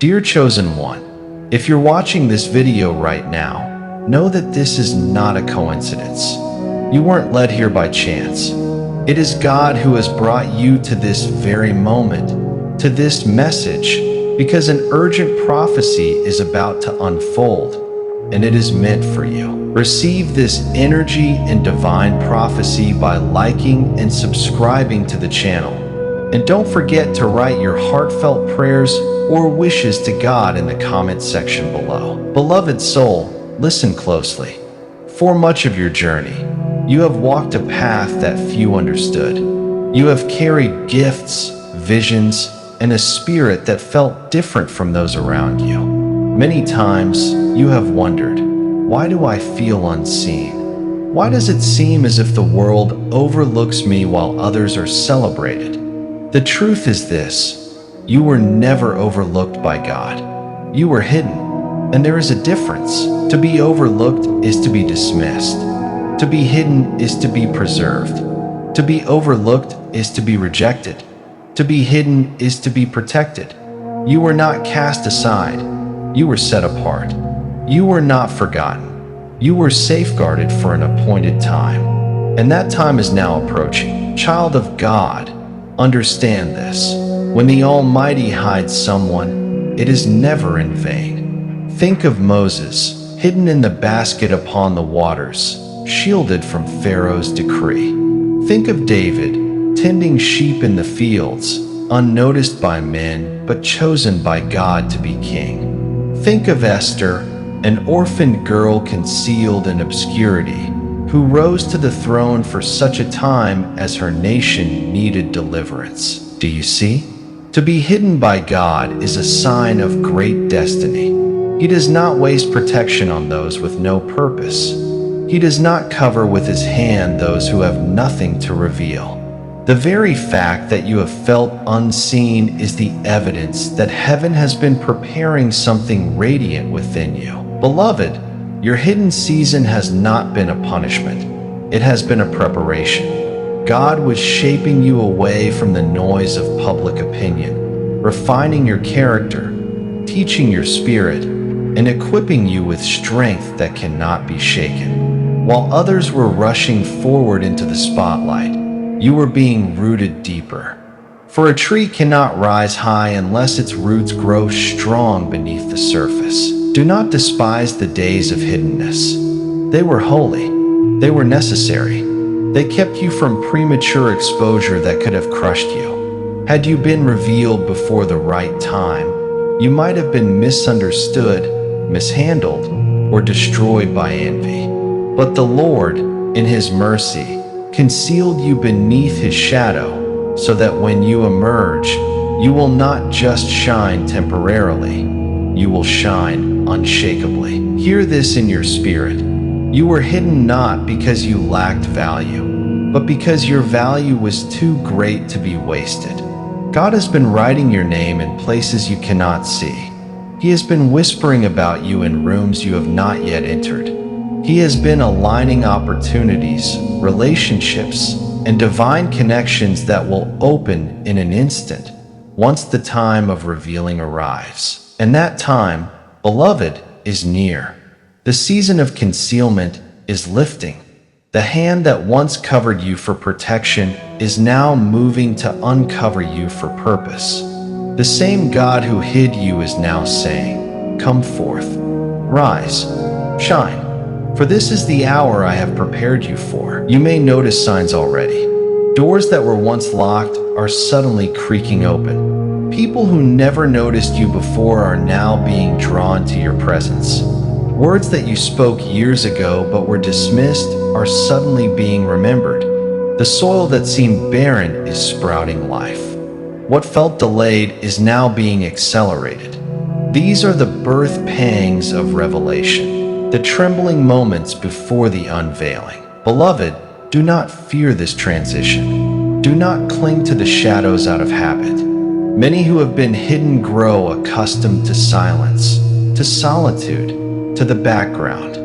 Dear Chosen One, if you're watching this video right now, know that this is not a coincidence. You weren't led here by chance. It is God who has brought you to this very moment, to this message, because an urgent prophecy is about to unfold, and it is meant for you. Receive this energy and divine prophecy by liking and subscribing to the channel. And don't forget to write your heartfelt prayers or wishes to God in the comment section below. Beloved soul, listen closely. For much of your journey, you have walked a path that few understood. You have carried gifts, visions, and a spirit that felt different from those around you. Many times, you have wondered, why do I feel unseen? Why does it seem as if the world overlooks me while others are celebrated? The truth is this: you were never overlooked by God. You were hidden, and there is a difference. To be overlooked is to be dismissed. To be hidden is to be preserved. To be overlooked is to be rejected. To be hidden is to be protected. You were not cast aside. You were set apart. You were not forgotten. You were safeguarded for an appointed time. And that time is now approaching. Child of God, understand this. When the Almighty hides someone, it is never in vain. Think of Moses, hidden in the basket upon the waters, shielded from Pharaoh's decree. Think of David, tending sheep in the fields, unnoticed by men, but chosen by God to be king. Think of Esther, an orphaned girl concealed in obscurity, who rose to the throne for such a time as her nation needed deliverance. Do you see? To be hidden by God is a sign of great destiny. He does not waste protection on those with no purpose. He does not cover with his hand those who have nothing to reveal. The very fact that you have felt unseen is the evidence that heaven has been preparing something radiant within you. Beloved, your hidden season has not been a punishment. It has been a preparation. God was shaping you away from the noise of public opinion, refining your character, teaching your spirit, and equipping you with strength that cannot be shaken. While others were rushing forward into the spotlight, you were being rooted deeper. For a tree cannot rise high unless its roots grow strong beneath the surface. Do not despise the days of hiddenness. They were holy. They were necessary. They kept you from premature exposure that could have crushed you. Had you been revealed before the right time, you might have been misunderstood, mishandled, or destroyed by envy. But the Lord, in His mercy, concealed you beneath His shadow, so that when you emerge, you will not just shine temporarily, you will shine unshakably. Hear this in your spirit. You were hidden not because you lacked value, but because your value was too great to be wasted. God has been writing your name in places you cannot see. He has been whispering about you in rooms you have not yet entered. He has been aligning opportunities, relationships, and divine connections that will open in an instant once the time of revealing arrives. And that time, beloved, is near. The season of concealment is lifting. The hand that once covered you for protection is now moving to uncover you for purpose. The same God who hid you is now saying, "Come forth, rise, shine. For this is the hour I have prepared you for." You may notice signs already. Doors that were once locked are suddenly creaking open. People who never noticed you before are now being drawn to your presence. Words that you spoke years ago but were dismissed are suddenly being remembered. The soil that seemed barren is sprouting life. What felt delayed is now being accelerated. These are the birth pangs of revelation, the trembling moments before the unveiling. Beloved, do not fear this transition. Do not cling to the shadows out of habit. Many who have been hidden grow accustomed to silence, to solitude, to the background.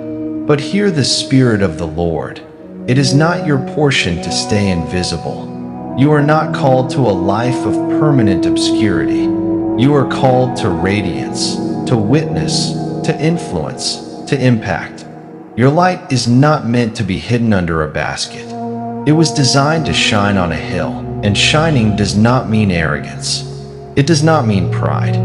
But hear the Spirit of the Lord. It is not your portion to stay invisible. You are not called to a life of permanent obscurity. You are called to radiance, to witness, to influence, to impact. Your light is not meant to be hidden under a basket. It was designed to shine on a hill, and shining does not mean arrogance. It does not mean pride.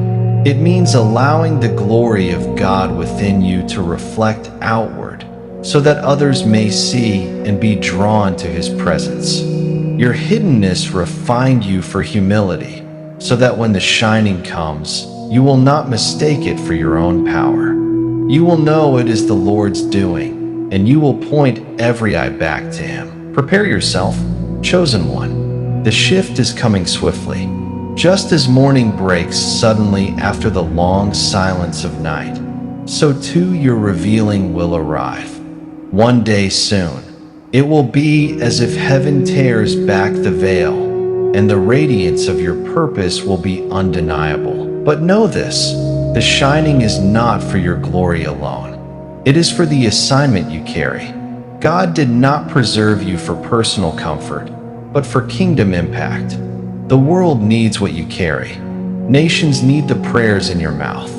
It means allowing the glory of God within you to reflect outward, so that others may see and be drawn to His presence. Your hiddenness refined you for humility, so that when the shining comes, you will not mistake it for your own power. You will know it is the Lord's doing, and you will point every eye back to Him. Prepare yourself, chosen one. The shift is coming swiftly. Just as morning breaks suddenly after the long silence of night, so too your revealing will arrive. One day soon, it will be as if heaven tears back the veil, and the radiance of your purpose will be undeniable. But know this, the shining is not for your glory alone. It is for the assignment you carry. God did not preserve you for personal comfort, but for kingdom impact. The world needs what you carry. Nations need the prayers in your mouth.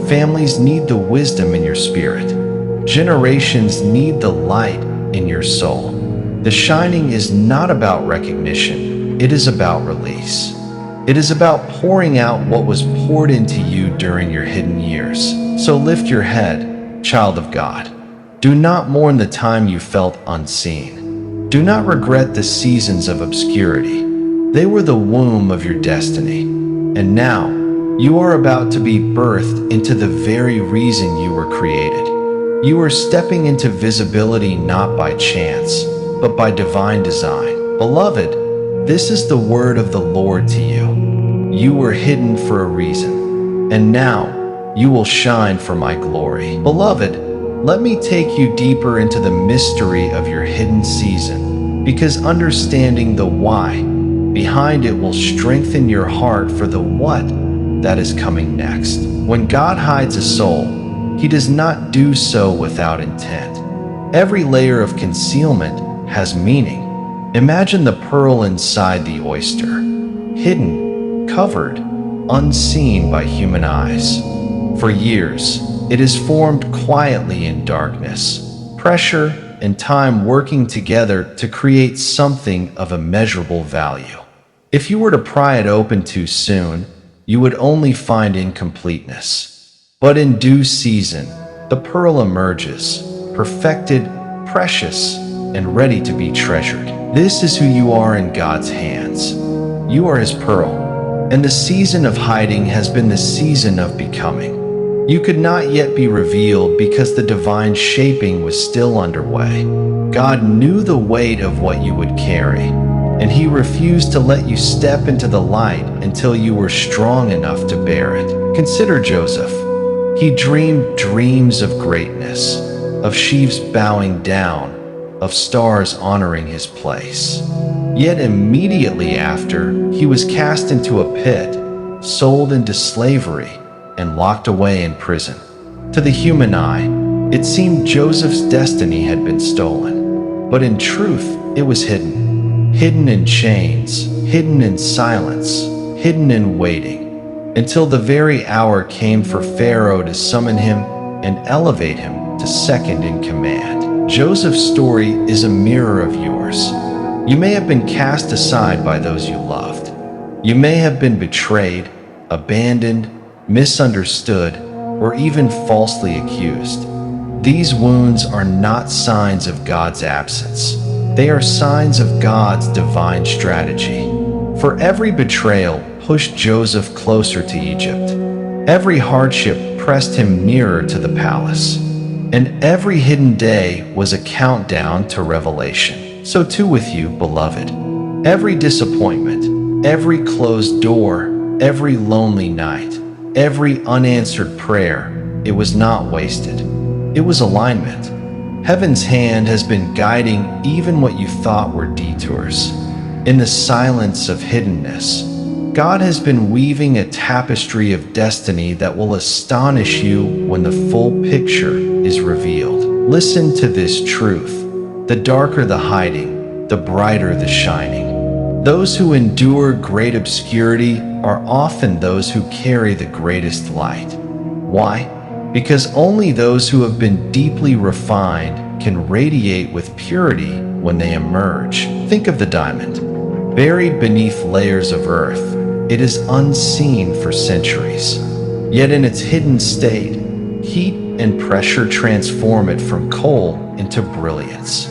Families need the wisdom in your spirit. Generations need the light in your soul. The shining is not about recognition, it is about release. It is about pouring out what was poured into you during your hidden years. So lift your head, child of God. Do not mourn the time you felt unseen. Do not regret the seasons of obscurity. They were the womb of your destiny. And now, you are about to be birthed into the very reason you were created. You are stepping into visibility not by chance, but by divine design. Beloved, this is the word of the Lord to you. You were hidden for a reason, and now you will shine for my glory. Beloved, let me take you deeper into the mystery of your hidden season, because understanding the why behind it will strengthen your heart for the what that is coming next. When God hides a soul, He does not do so without intent. Every layer of concealment has meaning. Imagine the pearl inside the oyster, hidden, covered, unseen by human eyes. For years, it has formed quietly in darkness, pressure and time working together to create something of immeasurable value. If you were to pry it open too soon, you would only find incompleteness. But in due season, the pearl emerges, perfected, precious, and ready to be treasured. This is who you are in God's hands. You are His pearl, and the season of hiding has been the season of becoming. You could not yet be revealed because the divine shaping was still underway. God knew the weight of what you would carry, and He refused to let you step into the light until you were strong enough to bear it. Consider Joseph. He dreamed dreams of greatness, of sheaves bowing down, of stars honoring his place. Yet immediately after, he was cast into a pit, sold into slavery, and locked away in prison. To the human eye, it seemed Joseph's destiny had been stolen. But in truth, it was hidden. Hidden in chains, hidden in silence, hidden in waiting, until the very hour came for Pharaoh to summon him and elevate him to second in command. Joseph's story is a mirror of yours. You may have been cast aside by those you loved. You may have been betrayed, abandoned, misunderstood, or even falsely accused. These wounds are not signs of God's absence. They are signs of God's divine strategy. For every betrayal pushed Joseph closer to Egypt. Every hardship pressed him nearer to the palace. And every hidden day was a countdown to revelation. So too with you, beloved. Every disappointment, every closed door, every lonely night, every unanswered prayer, it was not wasted. It was alignment. Heaven's hand has been guiding even what you thought were detours. In the silence of hiddenness, God has been weaving a tapestry of destiny that will astonish you when the full picture is revealed. Listen to this truth. The darker the hiding, the brighter the shining. Those who endure great obscurity are often those who carry the greatest light. Why? Because only those who have been deeply refined can radiate with purity when they emerge. Think of the diamond. Buried beneath layers of earth, it is unseen for centuries. Yet in its hidden state, heat and pressure transform it from coal into brilliance.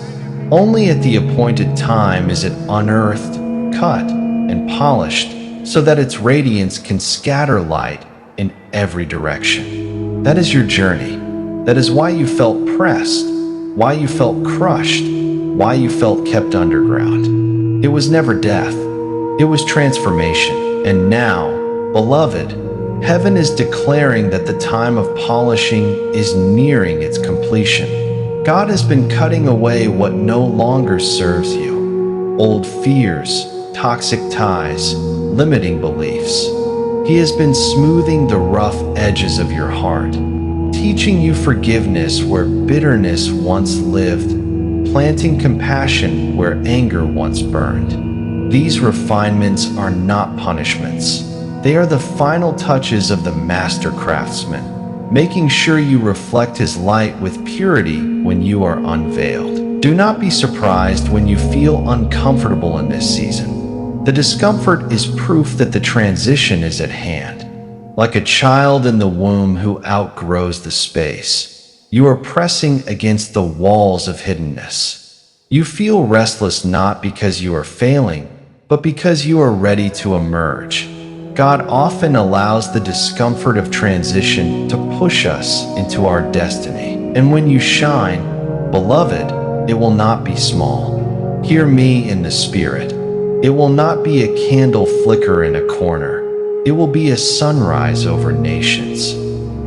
Only at the appointed time is it unearthed, cut, and polished so that its radiance can scatter light in every direction. That is your journey. That is why you felt pressed, why you felt crushed, why you felt kept underground. It was never death. It was transformation. And now, beloved, heaven is declaring that the time of polishing is nearing its completion. God has been cutting away what no longer serves you. Old fears, toxic ties, limiting beliefs. He has been smoothing the rough edges of your heart, teaching you forgiveness where bitterness once lived, planting compassion where anger once burned. These refinements are not punishments. They are the final touches of the master craftsman, making sure you reflect his light with purity when you are unveiled. Do not be surprised when you feel uncomfortable in this season. The discomfort is proof that the transition is at hand. Like a child in the womb who outgrows the space, you are pressing against the walls of hiddenness. You feel restless not because you are failing, but because you are ready to emerge. God often allows the discomfort of transition to push us into our destiny. And when you shine, beloved, it will not be small. Hear me in the Spirit. It will not be a candle flicker in a corner. It will be a sunrise over nations.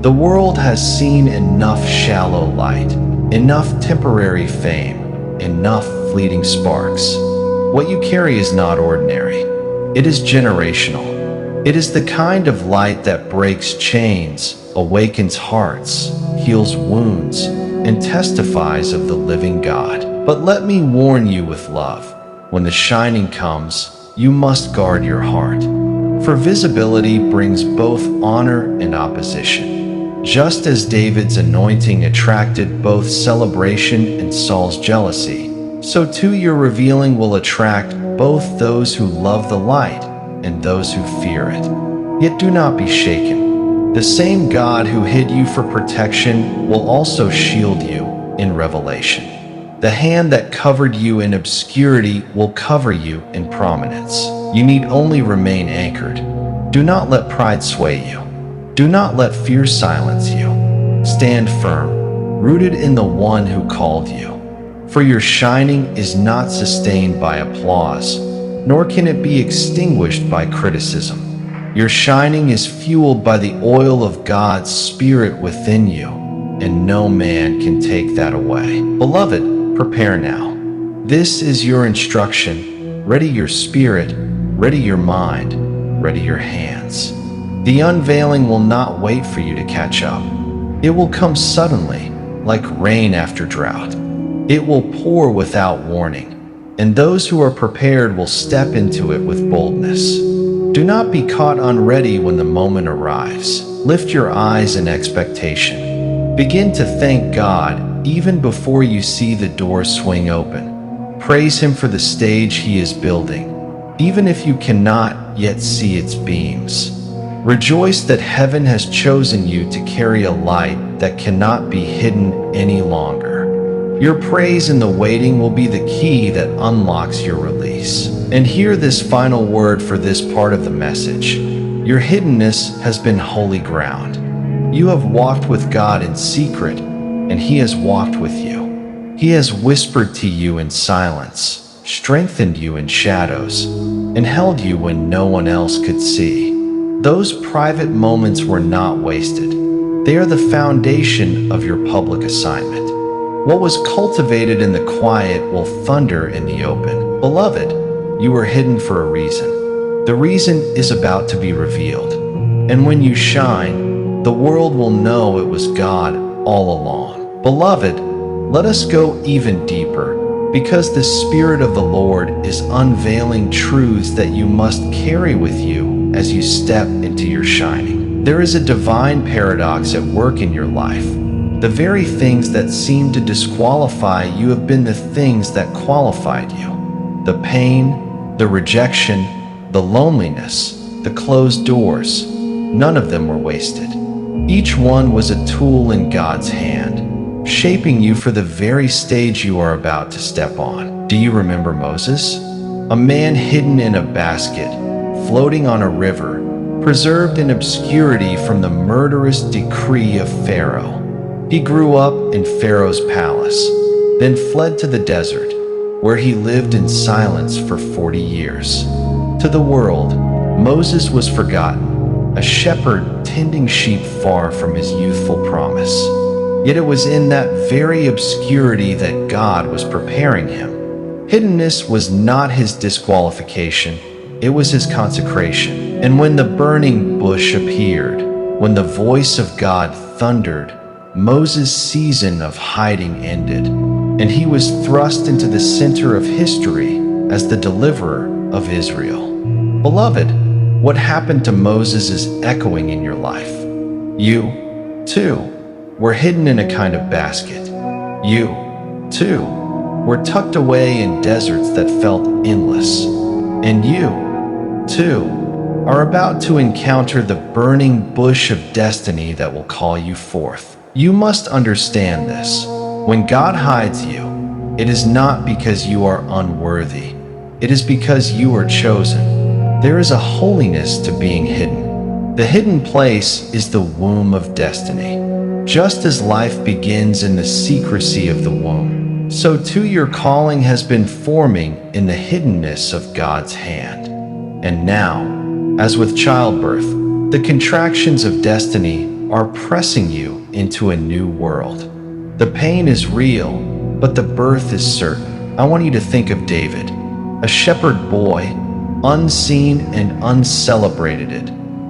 The world has seen enough shallow light, enough temporary fame, enough fleeting sparks. What you carry is not ordinary. It is generational. It is the kind of light that breaks chains, awakens hearts, heals wounds, and testifies of the living God. But let me warn you with love. When the shining comes, you must guard your heart. For visibility brings both honor and opposition. Just as David's anointing attracted both celebration and Saul's jealousy, so too your revealing will attract both those who love the light and those who fear it. Yet do not be shaken. The same God who hid you for protection will also shield you in revelation. The hand that covered you in obscurity will cover you in prominence. You need only remain anchored. Do not let pride sway you. Do not let fear silence you. Stand firm, rooted in the one who called you. For your shining is not sustained by applause, nor can it be extinguished by criticism. Your shining is fueled by the oil of God's Spirit within you, and no man can take that away. Beloved, prepare now. This is your instruction. Ready your spirit, ready your mind, ready your hands. The unveiling will not wait for you to catch up. It will come suddenly, like rain after drought. It will pour without warning, and those who are prepared will step into it with boldness. Do not be caught unready when the moment arrives. Lift your eyes in expectation. Begin to thank God even before you see the door swing open. Praise Him for the stage He is building, even if you cannot yet see its beams. Rejoice that heaven has chosen you to carry a light that cannot be hidden any longer. Your praise in the waiting will be the key that unlocks your release. And hear this final word for this part of the message. Your hiddenness has been holy ground. You have walked with God in secret, and He has walked with you. He has whispered to you in silence, strengthened you in shadows, and held you when no one else could see. Those private moments were not wasted. They are the foundation of your public assignment. What was cultivated in the quiet will thunder in the open. Beloved, you were hidden for a reason. The reason is about to be revealed. And when you shine, the world will know it was God all along. Beloved, let us go even deeper, because the Spirit of the Lord is unveiling truths that you must carry with you as you step into your shining. There is a divine paradox at work in your life. The very things that seem to disqualify you have been the things that qualified you. The pain, the rejection, the loneliness, the closed doors, none of them were wasted. Each one was a tool in God's hand, shaping you for the very stage you are about to step on. Do you remember Moses? A man hidden in a basket, floating on a river, preserved in obscurity from the murderous decree of Pharaoh. He grew up in Pharaoh's palace, then fled to the desert, where he lived in silence for 40 years. To the world, Moses was forgotten, a shepherd tending sheep far from his youthful promise. Yet it was in that very obscurity that God was preparing him. Hiddenness was not his disqualification, it was his consecration. And when the burning bush appeared, when the voice of God thundered, Moses' season of hiding ended, and he was thrust into the center of history as the deliverer of Israel. Beloved, what happened to Moses is echoing in your life. You, too, were hidden in a kind of basket. You, too, were tucked away in deserts that felt endless. And you, too, are about to encounter the burning bush of destiny that will call you forth. You must understand this. When God hides you, it is not because you are unworthy. It is because you are chosen. There is a holiness to being hidden. The hidden place is the womb of destiny. Just as life begins in the secrecy of the womb, so too your calling has been forming in the hiddenness of God's hand. And now, as with childbirth, the contractions of destiny are pressing you into a new world. The pain is real, but the birth is certain. I want you to think of David, a shepherd boy, unseen and uncelebrated,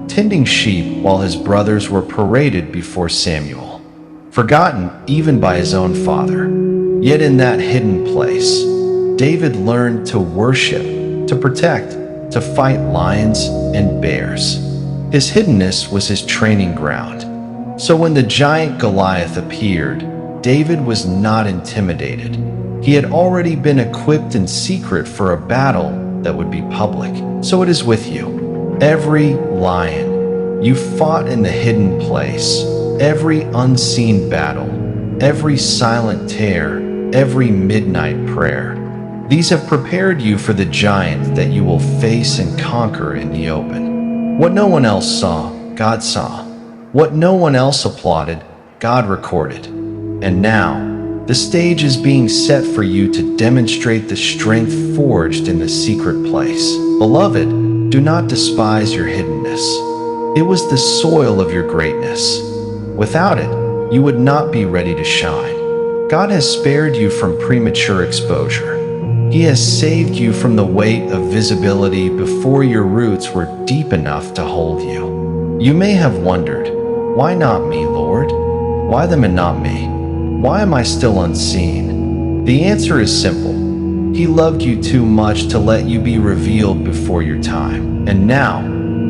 tending sheep while his brothers were paraded before Samuel, forgotten even by his own father. Yet in that hidden place, David learned to worship, to protect, to fight lions and bears. His hiddenness was his training ground. So when the giant Goliath appeared, David was not intimidated. He had already been equipped in secret for a battle that would be public. So it is with you. Every lion you fought in the hidden place, every unseen battle, every silent tear, every midnight prayer. These have prepared you for the giant that you will face and conquer in the open. What no one else saw, God saw. What no one else applauded, God recorded. And now, the stage is being set for you to demonstrate the strength forged in the secret place. Beloved, do not despise your hiddenness. It was the soil of your greatness. Without it, you would not be ready to shine. God has spared you from premature exposure. He has saved you from the weight of visibility before your roots were deep enough to hold you. You may have wondered, why not me, Lord? Why them and not me? Why am I still unseen? The answer is simple. He loved you too much to let you be revealed before your time. And now,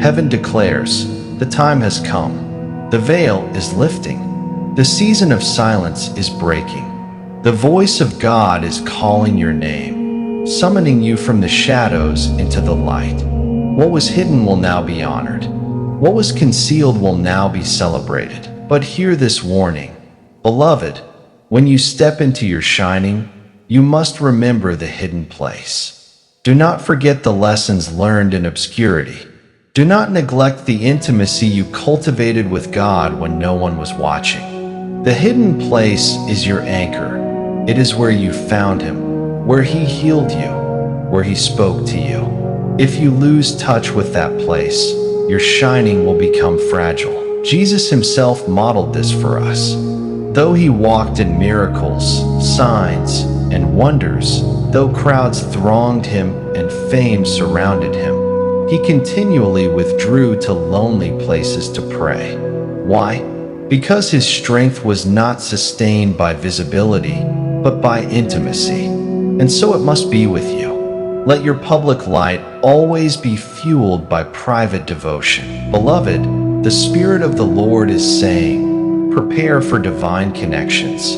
heaven declares, the time has come. The veil is lifting. The season of silence is breaking. The voice of God is calling your name, summoning you from the shadows into the light. What was hidden will now be honored. What was concealed will now be celebrated. But hear this warning. Beloved, when you step into your shining, you must remember the hidden place. Do not forget the lessons learned in obscurity. Do not neglect the intimacy you cultivated with God when no one was watching. The hidden place is your anchor. It is where you found Him, where He healed you, where He spoke to you. If you lose touch with that place, your shining will become fragile. Jesus Himself modeled this for us. Though He walked in miracles, signs, and wonders, though crowds thronged Him and fame surrounded Him, He continually withdrew to lonely places to pray. Why? Because His strength was not sustained by visibility, but by intimacy. And so it must be with you. Let your public light always be fueled by private devotion. Beloved, the Spirit of the Lord is saying, prepare for divine connections.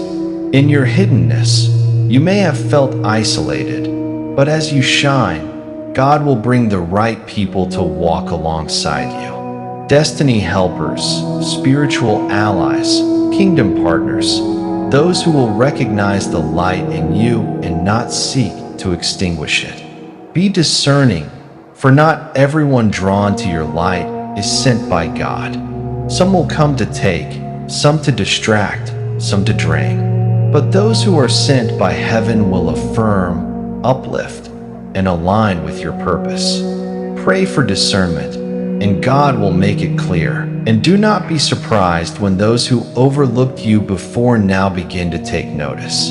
In your hiddenness, you may have felt isolated, but as you shine, God will bring the right people to walk alongside you. Destiny helpers, spiritual allies, kingdom partners, those who will recognize the light in you and not seek to extinguish it. Be discerning, for not everyone drawn to your light is sent by God. Some will come to take, some to distract, some to drain. But those who are sent by heaven will affirm, uplift, and align with your purpose. Pray for discernment, and God will make it clear. And do not be surprised when those who overlooked you before now begin to take notice.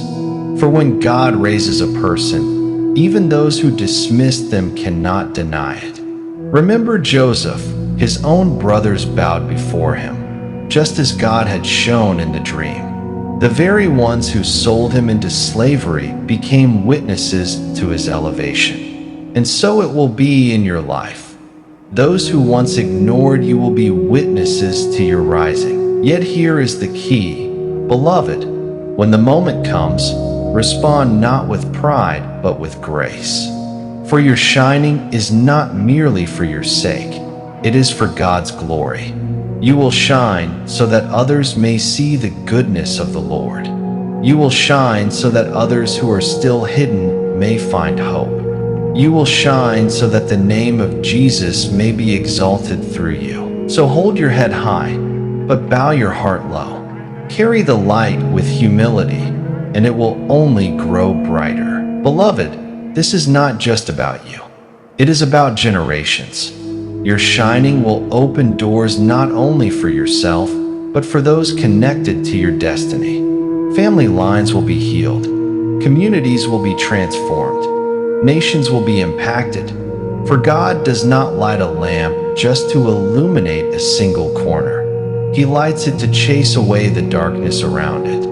For when God raises a person, even those who dismissed them cannot deny it. Remember Joseph, his own brothers bowed before him, just as God had shown in the dream. The very ones who sold him into slavery became witnesses to his elevation. And so it will be in your life. Those who once ignored you will be witnesses to your rising. Yet here is the key. Beloved, when the moment comes, respond not with pride, but with grace. For your shining is not merely for your sake, it is for God's glory. You will shine so that others may see the goodness of the Lord. You will shine so that others who are still hidden may find hope. You will shine so that the name of Jesus may be exalted through you. So hold your head high, but bow your heart low. Carry the light with humility, and it will only grow brighter. Beloved, this is not just about you. It is about generations. Your shining will open doors not only for yourself, but for those connected to your destiny. Family lines will be healed. Communities will be transformed. Nations will be impacted. For God does not light a lamp just to illuminate a single corner. He lights it to chase away the darkness around it.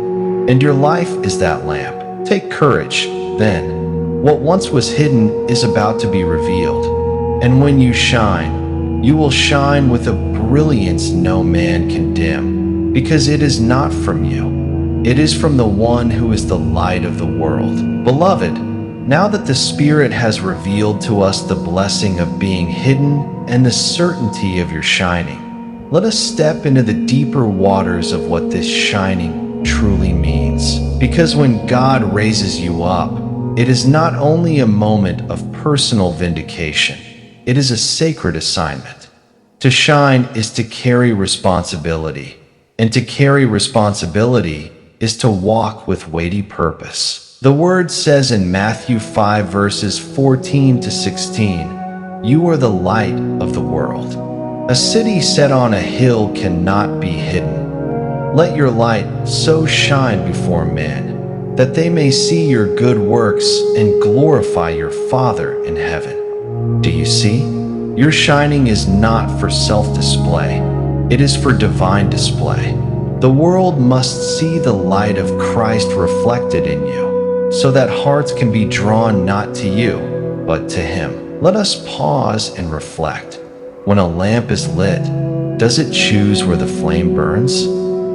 And your life is that lamp. Take courage, then. What once was hidden is about to be revealed. And when you shine, you will shine with a brilliance no man can dim, because it is not from you. It is from the one who is the light of the world. Beloved, now that the Spirit has revealed to us the blessing of being hidden and the certainty of your shining, let us step into the deeper waters of what this shining truly means. Because when God raises you up, it is not only a moment of personal vindication, it is a sacred assignment. To shine is to carry responsibility, and to carry responsibility is to walk with weighty purpose. The word says in Matthew 5 verses 14 to 16, "You are the light of the world. A city set on a hill cannot be hidden. Let your light so shine before men, that they may see your good works and glorify your Father in heaven." Do you see? Your shining is not for self-display. It is for divine display. The world must see the light of Christ reflected in you, so that hearts can be drawn not to you, but to Him. Let us pause and reflect. When a lamp is lit, does it choose where the flame burns?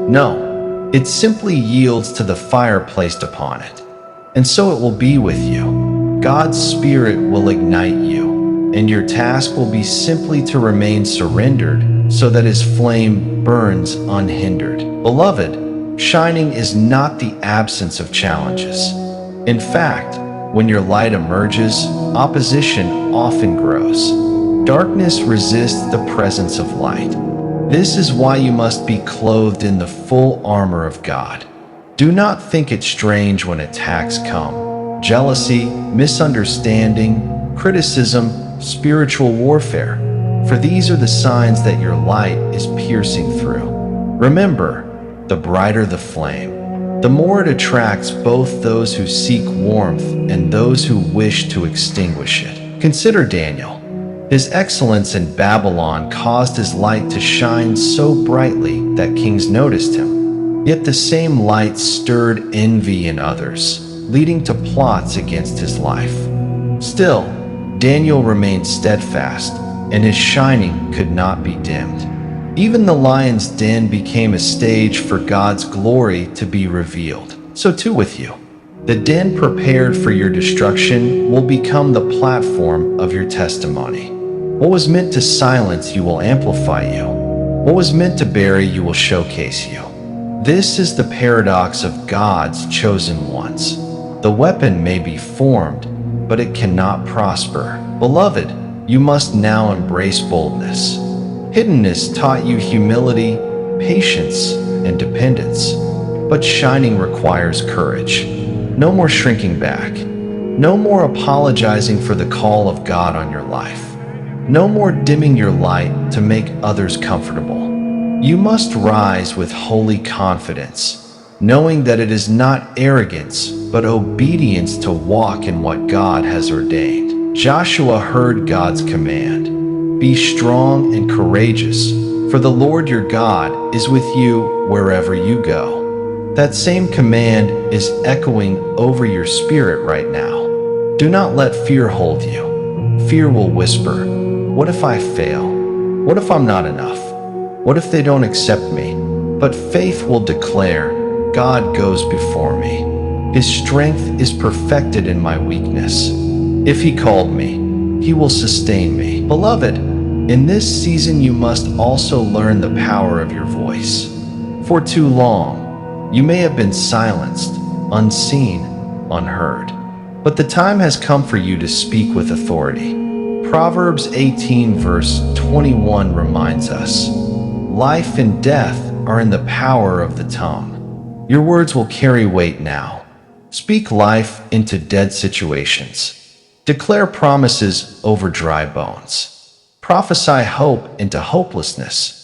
No, it simply yields to the fire placed upon it. And so it will be with you. God's Spirit will ignite you, and your task will be simply to remain surrendered so that His flame burns unhindered. Beloved, shining is not the absence of challenges. In fact, when your light emerges, opposition often grows. Darkness resists the presence of light. This is why you must be clothed in the full armor of God. Do not think it strange when attacks come. Jealousy, misunderstanding, criticism, spiritual warfare. For these are the signs that your light is piercing through. Remember, the brighter the flame, the more it attracts both those who seek warmth and those who wish to extinguish it. Consider Daniel. His excellence in Babylon caused his light to shine so brightly that kings noticed him. Yet the same light stirred envy in others, leading to plots against his life. Still, Daniel remained steadfast, and his shining could not be dimmed. Even the lion's den became a stage for God's glory to be revealed. So too with you. The den prepared for your destruction will become the platform of your testimony. What was meant to silence you will amplify you. What was meant to bury you will showcase you. This is the paradox of God's chosen ones. The weapon may be formed, but it cannot prosper. Beloved, you must now embrace boldness. Hiddenness taught you humility, patience, and dependence. But shining requires courage. No more shrinking back. No more apologizing for the call of God on your life. No more dimming your light to make others comfortable. You must rise with holy confidence, knowing that it is not arrogance, but obedience to walk in what God has ordained. Joshua heard God's command, "Be strong and courageous, for the Lord your God is with you wherever you go." That same command is echoing over your spirit right now. Do not let fear hold you. Fear will whisper, "What if I fail? What if I'm not enough? What if they don't accept me?" But faith will declare, "God goes before me. His strength is perfected in my weakness. If He called me, He will sustain me." Beloved, in this season you must also learn the power of your voice. For too long, you may have been silenced, unseen, unheard. But the time has come for you to speak with authority. Proverbs 18 verse 21 reminds us, "Life and death are in the power of the tongue." Your words will carry weight now. Speak life into dead situations. Declare promises over dry bones. Prophesy hope into hopelessness.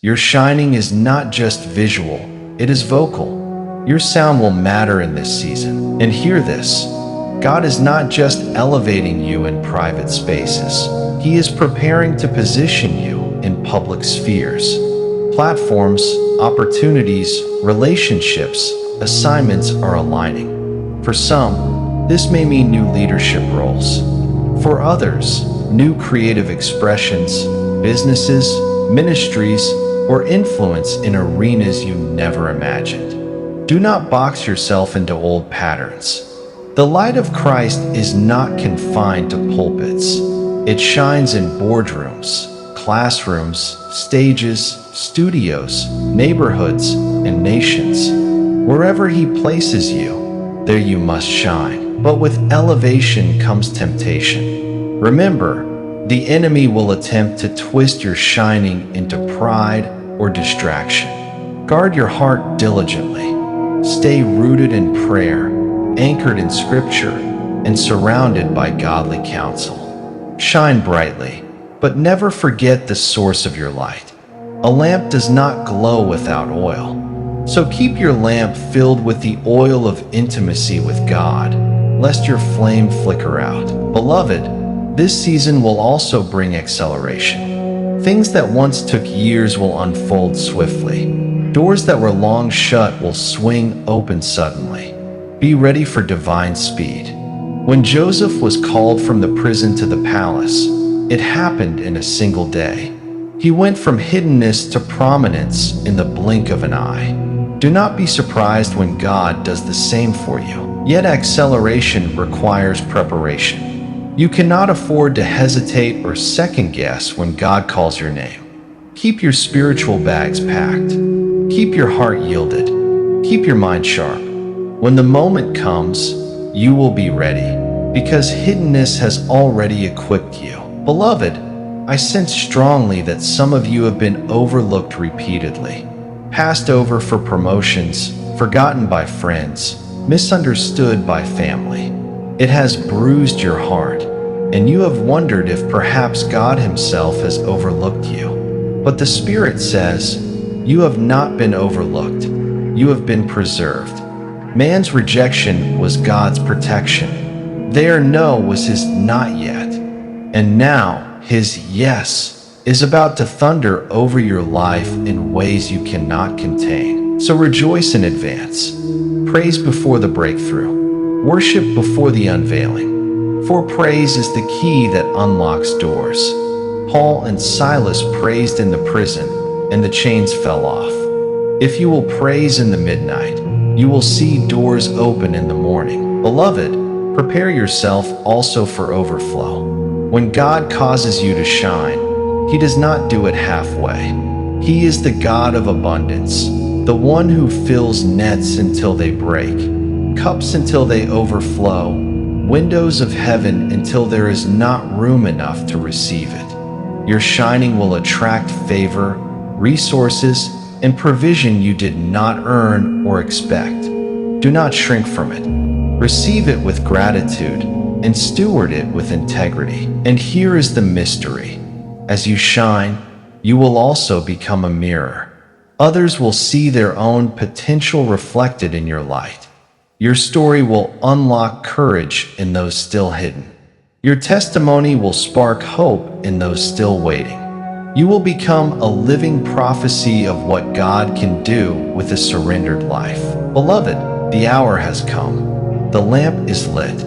Your shining is not just visual, it is vocal. Your sound will matter in this season. And hear this, God is not just elevating you in private spaces. He is preparing to position you in public spheres. Platforms, opportunities, relationships, assignments are aligning. For some, this may mean new leadership roles. For others, new creative expressions, businesses, ministries, or influence in arenas you never imagined. Do not box yourself into old patterns. The light of Christ is not confined to pulpits. It shines in boardrooms, classrooms, stages, studios, neighborhoods, and nations. Wherever He places you, there you must shine. But with elevation comes temptation. Remember, the enemy will attempt to twist your shining into pride or distraction. Guard your heart diligently. Stay rooted in prayer, anchored in Scripture, and surrounded by godly counsel. Shine brightly, but never forget the source of your light. A lamp does not glow without oil. So keep your lamp filled with the oil of intimacy with God, lest your flame flicker out. Beloved, this season will also bring acceleration. Things that once took years will unfold swiftly. Doors that were long shut will swing open suddenly. Be ready for divine speed. When Joseph was called from the prison to the palace, it happened in a single day. He went from hiddenness to prominence in the blink of an eye. Do not be surprised when God does the same for you. Yet acceleration requires preparation. You cannot afford to hesitate or second guess when God calls your name. Keep your spiritual bags packed. Keep your heart yielded. Keep your mind sharp. When the moment comes, you will be ready, because hiddenness has already equipped you. Beloved, I sense strongly that some of you have been overlooked repeatedly, passed over for promotions, forgotten by friends, misunderstood by family. It has bruised your heart, and you have wondered if perhaps God Himself has overlooked you. But the Spirit says, you have not been overlooked. You have been preserved. Man's rejection was God's protection. Their no was His not yet. And now His yes is about to thunder over your life in ways you cannot contain. So rejoice in advance. Praise before the breakthrough. Worship before the unveiling. For praise is the key that unlocks doors. Paul and Silas praised in the prison, and the chains fell off. If you will praise in the midnight, you will see doors open in the morning. Beloved, prepare yourself also for overflow. When God causes you to shine, He does not do it halfway. He is the God of abundance, the one who fills nets until they break, cups until they overflow, windows of heaven until there is not room enough to receive it. Your shining will attract favor, resources, and provision you did not earn or expect. Do not shrink from it. Receive it with gratitude and steward it with integrity. And here is the mystery. As you shine, you will also become a mirror. Others will see their own potential reflected in your light. Your story will unlock courage in those still hidden. Your testimony will spark hope in those still waiting. You will become a living prophecy of what God can do with a surrendered life. Beloved, the hour has come. The lamp is lit.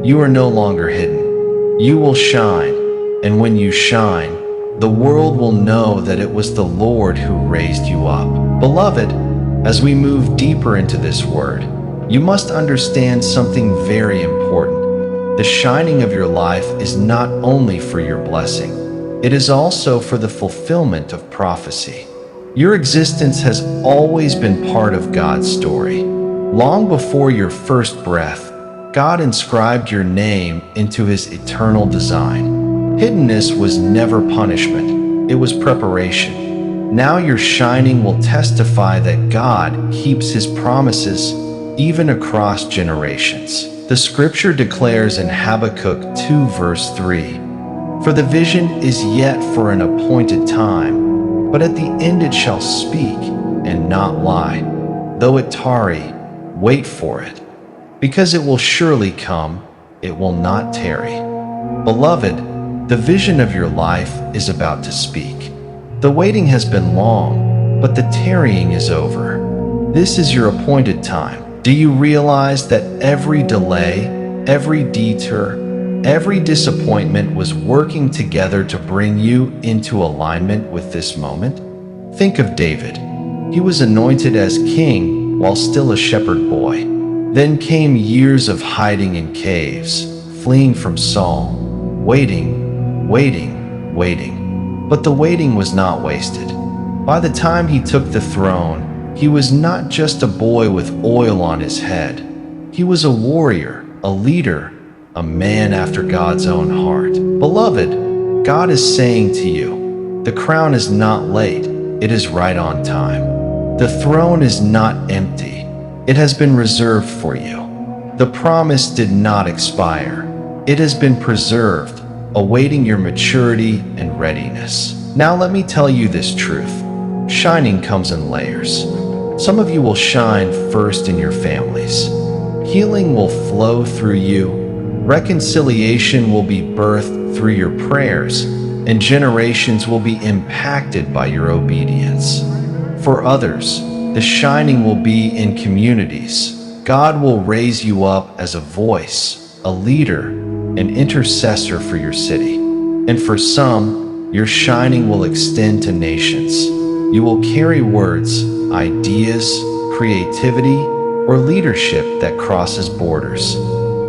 You are no longer hidden. You will shine, and when you shine, the world will know that it was the Lord who raised you up. Beloved, as we move deeper into this word, you must understand something very important. The shining of your life is not only for your blessing, it is also for the fulfillment of prophecy. Your existence has always been part of God's story. Long before your first breath, God inscribed your name into His eternal design. Hiddenness was never punishment, it was preparation. Now your shining will testify that God keeps His promises even across generations. The scripture declares in Habakkuk 2 verse 3, "For the vision is yet for an appointed time, but at the end it shall speak and not lie. Though it tarry, wait for it, because it will surely come, it will not tarry." Beloved, the vision of your life is about to speak. The waiting has been long, but the tarrying is over. This is your appointed time. Do you realize that every delay, every detour, every disappointment was working together to bring you into alignment with this moment? Think of David. He was anointed as king while still a shepherd boy. Then came years of hiding in caves, fleeing from Saul, waiting, but the waiting was not wasted. By the time he took the throne, he was not just a boy with oil on his head. He was a warrior, a leader, a man after God's own heart. Beloved, God is saying to you, the crown is not late, it is right on time. The throne is not empty, it has been reserved for you. The promise did not expire, it has been preserved, awaiting your maturity and readiness. Now let me tell you this truth. Shining comes in layers. Some of you will shine first in your families. Healing will flow through you. Reconciliation will be birthed through your prayers, and generations will be impacted by your obedience. For others, the shining will be in communities. God will raise you up as a voice, a leader, an intercessor for your city. And for some, your shining will extend to nations. You will carry words, ideas, creativity, or leadership that crosses borders.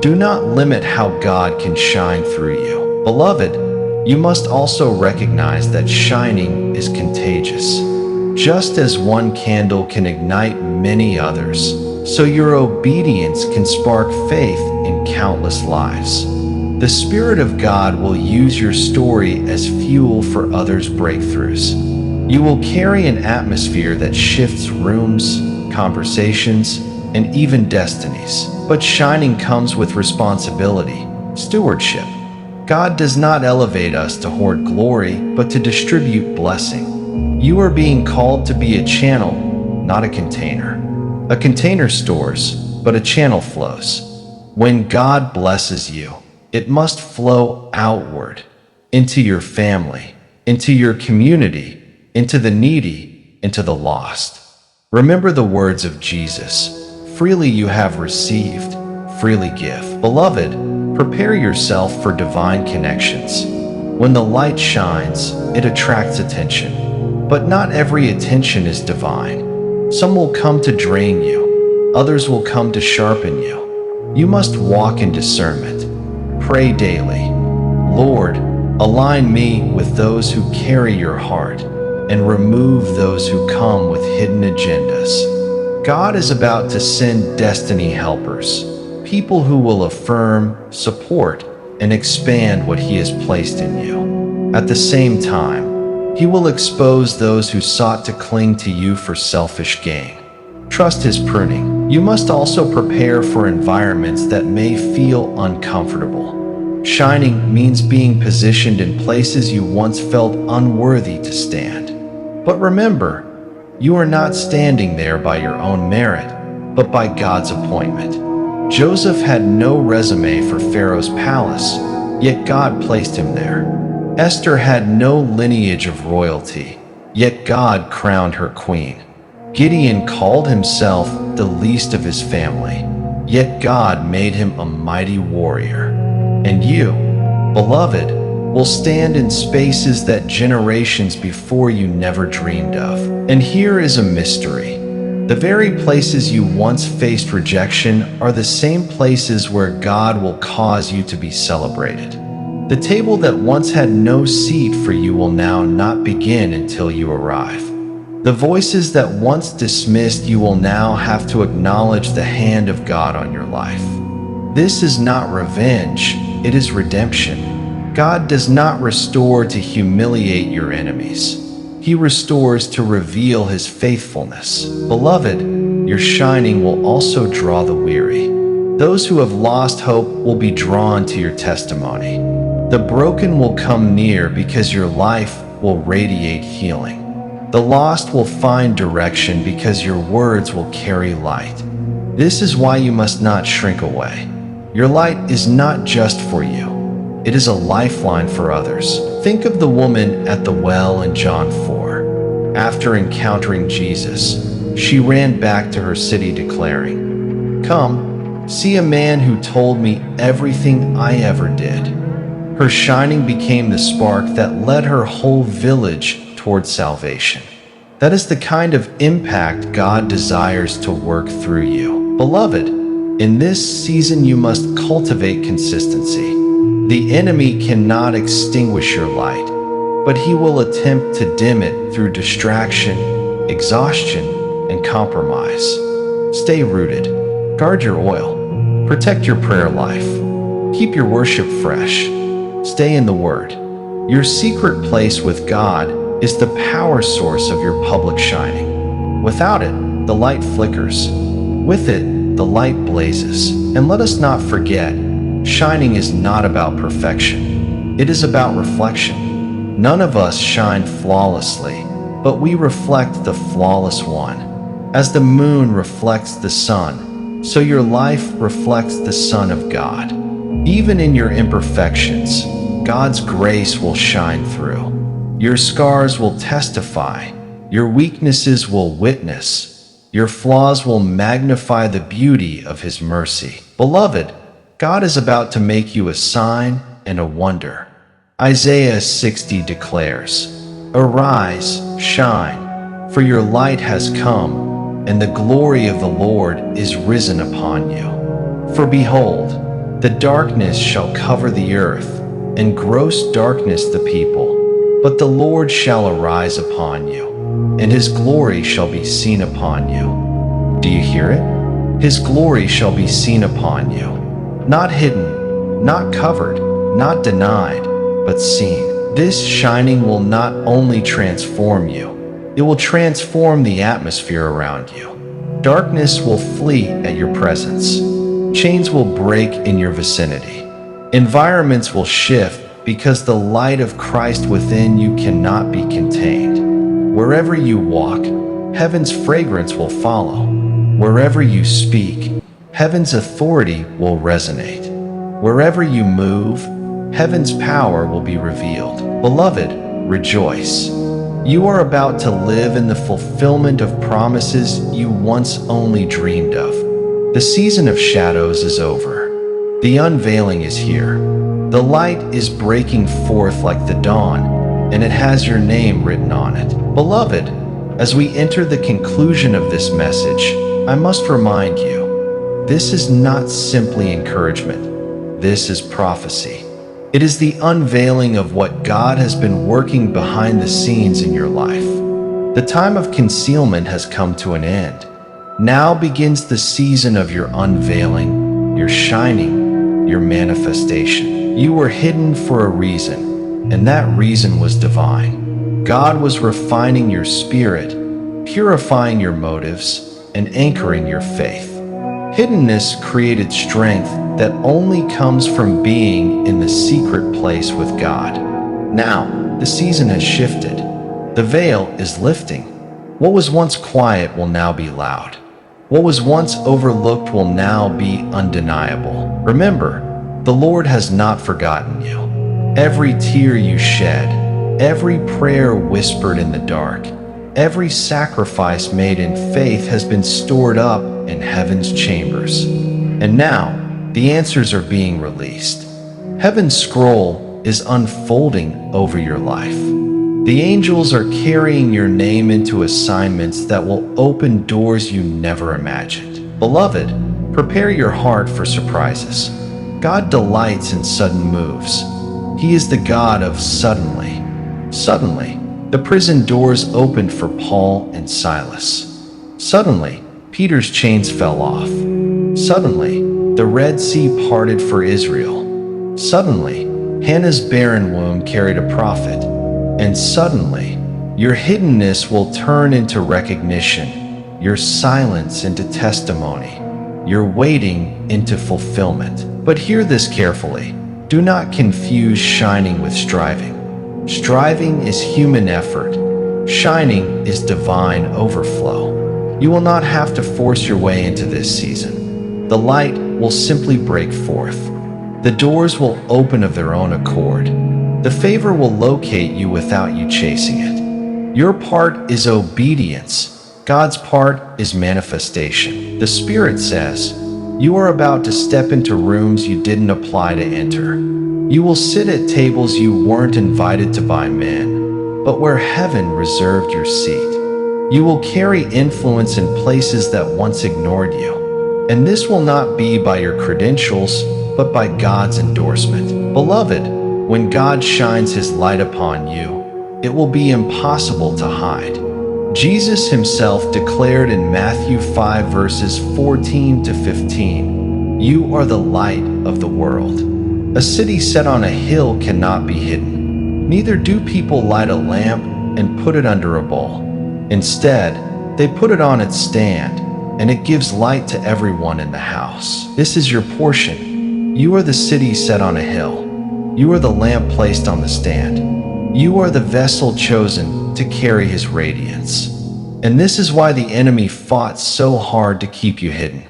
Do not limit how God can shine through you. Beloved, you must also recognize that shining is contagious. Just as one candle can ignite many others, so your obedience can spark faith in countless lives. The Spirit of God will use your story as fuel for others' breakthroughs. You will carry an atmosphere that shifts rooms, conversations, and even destinies. But shining comes with responsibility, stewardship. God does not elevate us to hoard glory, but to distribute blessing. You are being called to be a channel, not a container. A container stores, but a channel flows. When God blesses you, it must flow outward, into your family, into your community, into the needy, into the lost. Remember the words of Jesus, "Freely you have received, freely give." Beloved, Prepare yourself for divine connections. When the light shines, it attracts attention. But not every attention is divine. Some will come to drain you. Others will come to sharpen you. You must walk in discernment. Pray daily. Lord, align me with those who carry your heart and remove those who come with hidden agendas. God is about to send destiny helpers, people who will affirm, support, and expand what He has placed in you. At the same time, He will expose those who sought to cling to you for selfish gain. Trust His pruning. You must also prepare for environments that may feel uncomfortable. Shining means being positioned in places you once felt unworthy to stand. But remember, you are not standing there by your own merit, but by God's appointment. Joseph had no resume for Pharaoh's palace, yet God placed him there. Esther had no lineage of royalty, yet God crowned her queen. Gideon called himself the least of his family, yet God made him a mighty warrior. And you, beloved, will stand in spaces that generations before you never dreamed of. And here is a mystery. The very places you once faced rejection are the same places where God will cause you to be celebrated. The table that once had no seat for you will now not begin until you arrive. The voices that once dismissed you will now have to acknowledge the hand of God on your life. This is not revenge, it is redemption. God does not restore to humiliate your enemies. He restores to reveal His faithfulness. Beloved, your shining will also draw the weary. Those who have lost hope will be drawn to your testimony. The broken will come near because your life will radiate healing. The lost will find direction because your words will carry light. This is why you must not shrink away. Your light is not just for you. It is a lifeline for others. Think of the woman at the well in John 4. After encountering Jesus, she ran back to her city declaring, "Come, see a man who told me everything I ever did." Her shining became the spark that led her whole village toward salvation. That is the kind of impact God desires to work through you. Beloved, in this season you must cultivate consistency. The enemy cannot extinguish your light, but he will attempt to dim it through distraction, exhaustion, and compromise. Stay rooted. Guard your oil. Protect your prayer life. Keep your worship fresh. Stay in the Word. Your secret place with God is the power source of your public shining. Without it, the light flickers. With it, the light blazes. And let us not forget, shining is not about perfection. It is about reflection. None of us shine flawlessly, but we reflect the flawless one. As the moon reflects the sun, so your life reflects the Son of God. Even in your imperfections, God's grace will shine through. Your scars will testify. Your weaknesses will witness. Your flaws will magnify the beauty of His mercy. Beloved, God is about to make you a sign and a wonder. Isaiah 60 declares, "Arise, shine, for your light has come, and the glory of the Lord is risen upon you. For behold, the darkness shall cover the earth, and gross darkness the people. But the Lord shall arise upon you, and His glory shall be seen upon you." Do you hear it? His glory shall be seen upon you. Not hidden, not covered, not denied, but seen. This shining will not only transform you, it will transform the atmosphere around you. Darkness will flee at your presence. Chains will break in your vicinity. Environments will shift because the light of Christ within you cannot be contained. Wherever you walk, heaven's fragrance will follow. Wherever you speak, heaven's authority will resonate. Wherever you move, heaven's power will be revealed. Beloved, rejoice. You are about to live in the fulfillment of promises you once only dreamed of. The season of shadows is over. The unveiling is here. The light is breaking forth like the dawn, and it has your name written on it. Beloved, as we enter the conclusion of this message, I must remind you, this is not simply encouragement. This is prophecy. It is the unveiling of what God has been working behind the scenes in your life. The time of concealment has come to an end. Now begins the season of your unveiling, your shining, your manifestation. You were hidden for a reason, and that reason was divine. God was refining your spirit, purifying your motives, and anchoring your faith. Hiddenness created strength that only comes from being in the secret place with God. Now, the season has shifted. The veil is lifting. What was once quiet will now be loud. What was once overlooked will now be undeniable. Remember, the Lord has not forgotten you. Every tear you shed, every prayer whispered in the dark, every sacrifice made in faith has been stored up in heaven's chambers. And now, the answers are being released. Heaven's scroll is unfolding over your life. The angels are carrying your name into assignments that will open doors you never imagined. Beloved, prepare your heart for surprises. God delights in sudden moves. He is the God of suddenly. Suddenly, the prison doors opened for Paul and Silas. Suddenly, Peter's chains fell off. Suddenly, the Red Sea parted for Israel. Suddenly, Hannah's barren womb carried a prophet. And suddenly, your hiddenness will turn into recognition, your silence into testimony, your waiting into fulfillment. But hear this carefully. Do not confuse shining with striving. Striving is human effort. Shining is divine overflow. You will not have to force your way into this season. The light will simply break forth. The doors will open of their own accord. The favor will locate you without you chasing it. Your part is obedience. God's part is manifestation. The Spirit says, you are about to step into rooms you didn't apply to enter. You will sit at tables you weren't invited to by men, but where heaven reserved your seat. You will carry influence in places that once ignored you. And this will not be by your credentials, but by God's endorsement. Beloved, when God shines His light upon you, it will be impossible to hide. Jesus Himself declared in Matthew 5 verses 14 to 15, "You are the light of the world. A city set on a hill cannot be hidden. Neither do people light a lamp and put it under a bowl. Instead, they put it on its stand, and it gives light to everyone in the house. This is your portion. You are the city set on a hill. You are the lamp placed on the stand. You are the vessel chosen to carry His radiance." And this is why the enemy fought so hard to keep you hidden.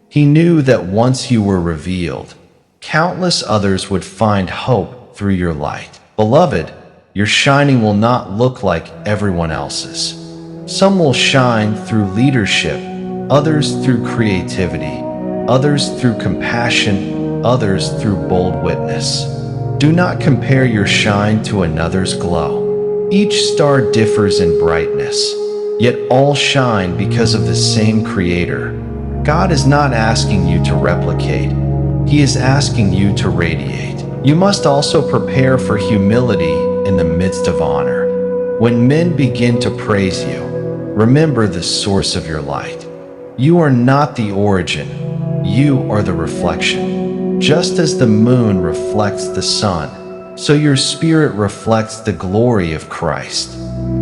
He knew that once you were revealed, countless others would find hope through your light. Beloved, your shining will not look like everyone else's. Some will shine through leadership, others through creativity, others through compassion, others through bold witness. Do not compare your shine to another's glow. Each star differs in brightness, yet all shine because of the same Creator. God is not asking you to replicate. He is asking you to radiate. You must also prepare for humility in the midst of honor. When men begin to praise you, remember the source of your light. You are not the origin. You are the reflection. Just as the moon reflects the sun, so your spirit reflects the glory of Christ.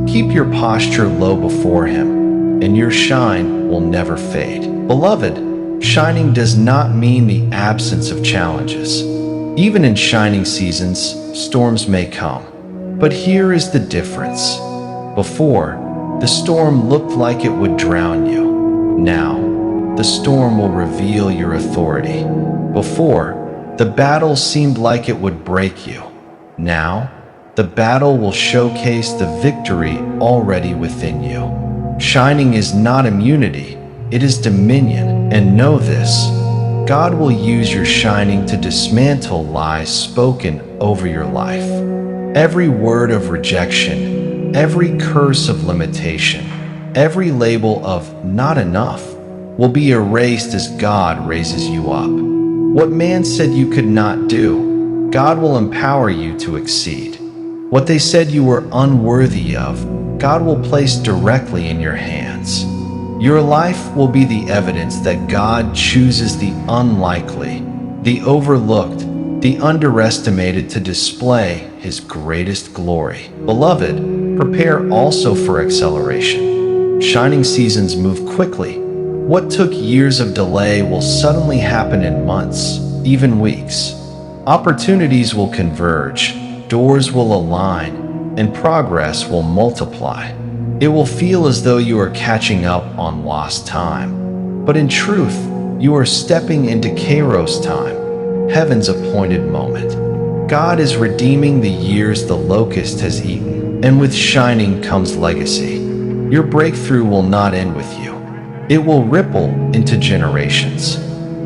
Keep your posture low before Him, and your shine will never fade. Beloved, shining does not mean the absence of challenges. Even in shining seasons, storms may come. But here is the difference. Before, the storm looked like it would drown you. Now, the storm will reveal your authority. Before, the battle seemed like it would break you. Now, the battle will showcase the victory already within you. Shining is not immunity, it is dominion. And know this, God will use your shining to dismantle lies spoken over your life. Every word of rejection, every curse of limitation, every label of not enough will be erased as God raises you up. What man said you could not do, God will empower you to exceed. What they said you were unworthy of, God will place directly in your hands. Your life will be the evidence that God chooses the unlikely, the overlooked, the underestimated to display His greatest glory. Beloved, prepare also for acceleration. Shining seasons move quickly. What took years of delay will suddenly happen in months, even weeks. Opportunities will converge, doors will align, and progress will multiply. It will feel as though you are catching up on lost time. But in truth, you are stepping into Kairos time, heaven's appointed moment. God is redeeming the years the locust has eaten, and with shining comes legacy. Your breakthrough will not end with you. It will ripple into generations.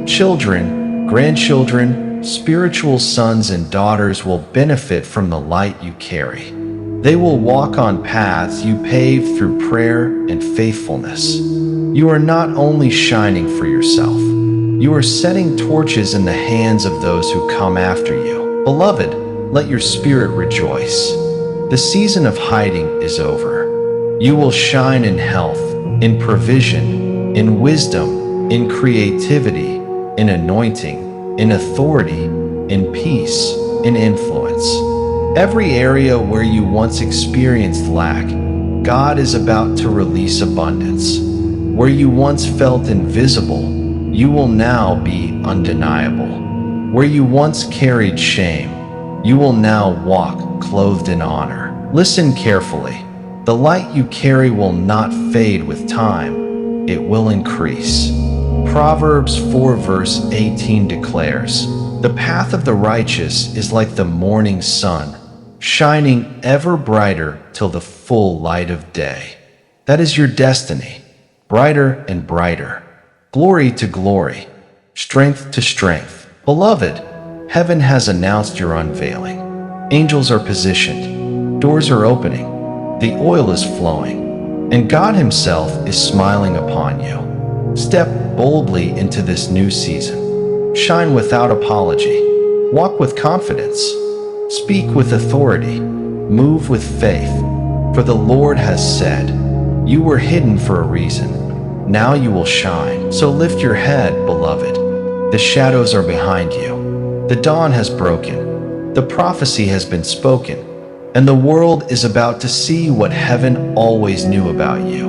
Children, grandchildren, spiritual sons and daughters will benefit from the light you carry. They will walk on paths you paved through prayer and faithfulness. You are not only shining for yourself, you are setting torches in the hands of those who come after you. Beloved, let your spirit rejoice. The season of hiding is over. You will shine in health, in provision, in wisdom, in creativity, in anointing, in authority, in peace, in influence. Every area where you once experienced lack, God is about to release abundance. Where you once felt invisible, you will now be undeniable. Where you once carried shame, you will now walk clothed in honor. Listen carefully. The light you carry will not fade with time, it will increase. Proverbs 4 verse 18 declares, "The path of the righteous is like the morning sun, shining ever brighter till the full light of day." That is your destiny, brighter and brighter, glory to glory, strength to strength. Beloved, heaven has announced your unveiling. Angels are positioned, doors are opening, the oil is flowing, and God Himself is smiling upon you. Step boldly into this new season. Shine without apology. Walk with confidence. Speak with authority. Move with faith. For the Lord has said, "You were hidden for a reason. Now you will shine." So lift your head, beloved. The shadows are behind you. The dawn has broken. The prophecy has been spoken. And the world is about to see what heaven always knew about you.